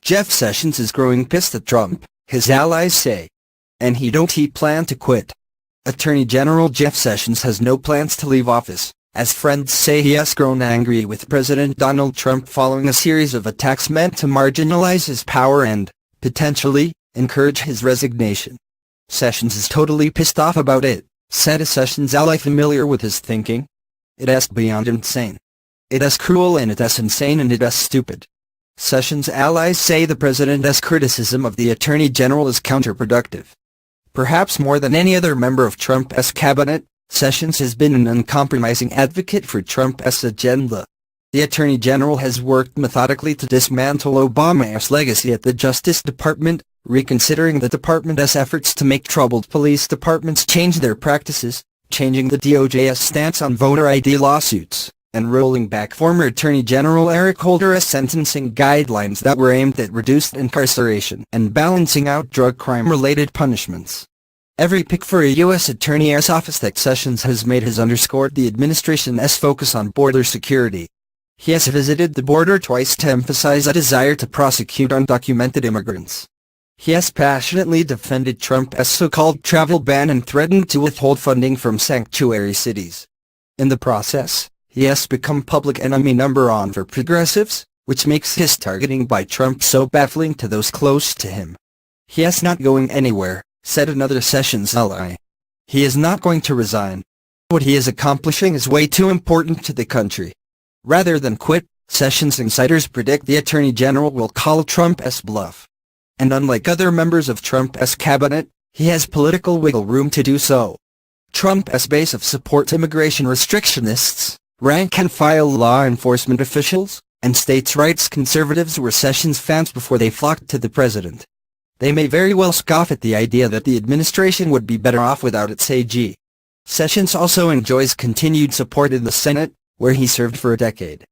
Jeff Sessions is growing pissed at Trump, his allies say. And he plan to quit. Attorney General Jeff Sessions has no plans to leave office, as friends say he has grown angry with President Donald Trump following a series of attacks meant to marginalize his power and, potentially, encourage his resignation. Sessions is totally pissed off about it, said a Sessions ally familiar with his thinking. It is beyond insane. It is cruel and it is insane and it is stupid. Sessions' allies say the president's criticism of the Attorney General is counterproductive. Perhaps more than any other member of Trump's cabinet, Sessions has been an uncompromising advocate for Trump's agenda. The Attorney General has worked methodically to dismantle Obama's legacy at the Justice Department, reconsidering the department's efforts to make troubled police departments change their practices, changing the DOJ's stance on voter ID lawsuits, and rolling back former Attorney General Eric Holder's sentencing guidelines that were aimed at reduced incarceration and balancing out drug crime-related punishments. Every pick for a U.S. Attorney's office that Sessions has made has underscored the administration's focus on border security. He has visited the border twice to emphasize a desire to prosecute undocumented immigrants. He has passionately defended Trump's so-called travel ban and threatened to withhold funding from sanctuary cities. In the process, he has become public enemy number one for progressives, which makes his targeting by Trump so baffling to those close to him. He is not going anywhere, said another Sessions ally. He is not going to resign. What he is accomplishing is way too important to the country. Rather than quit, Sessions insiders predict the Attorney General will call Trump's bluff. And unlike other members of Trump's cabinet, he has political wiggle room to do so. Trump's base of support immigration restrictionists, rank-and-file law enforcement officials, and states' rights conservatives were Sessions fans before they flocked to the president. They may very well scoff at the idea that the administration would be better off without its AG. Sessions also enjoys continued support in the Senate, where he served for a decade.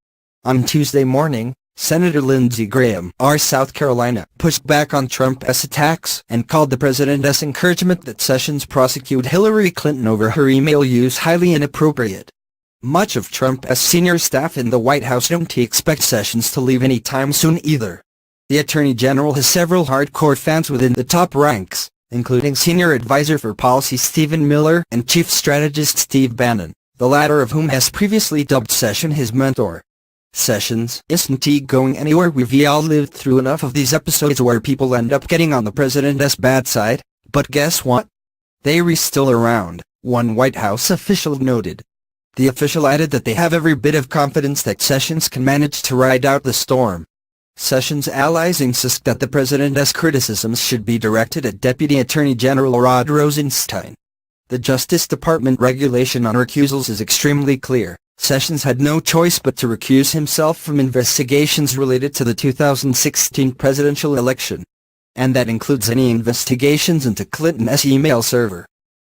On Tuesday morning, Senator Lindsey Graham, R. South Carolina, pushed back on Trump's attacks and called the president's encouragement that Sessions prosecute Hillary Clinton over her email use highly inappropriate. Much of Trump's senior staff in the White House don't expect Sessions to leave any time soon either. The Attorney General has several hardcore fans within the top ranks, including Senior Advisor for Policy Stephen Miller and Chief Strategist Steve Bannon, the latter of whom has previously dubbed Sessions his mentor. Sessions isn't going anywhere. We've all lived through enough of these episodes where people end up getting on the president's bad side, but guess what? They're still around, one White House official noted. The official added that they have every bit of confidence that Sessions can manage to ride out the storm. Sessions' allies insist that the president's criticisms should be directed at Deputy Attorney General Rod Rosenstein. The Justice Department regulation on recusals is extremely clear. Sessions had no choice but to recuse himself from investigations related to the 2016 presidential election. And that includes any investigations into Clinton's email server.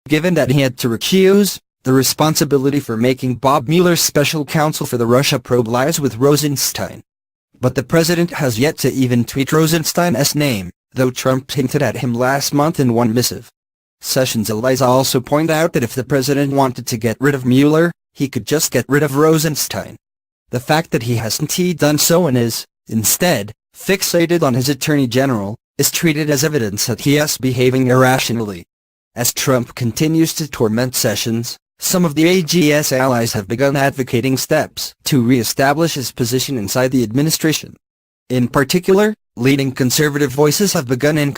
Given that he had to recuse, the responsibility for making Bob Mueller special counsel for the Russia probe lies with Rosenstein. But the president has yet to even tweet Rosenstein's name, though Trump hinted at him last month in one missive. Sessions' allies also point out that if the president wanted to get rid of Mueller, he could just get rid of Rosenstein. The fact that he hasn't done so and is, instead, fixated on his Attorney General, is treated as evidence that he is behaving irrationally. As Trump continues to torment Sessions, some of the AG's allies have begun advocating steps to re-establish his position inside the administration. In particular, leading conservative voices have begun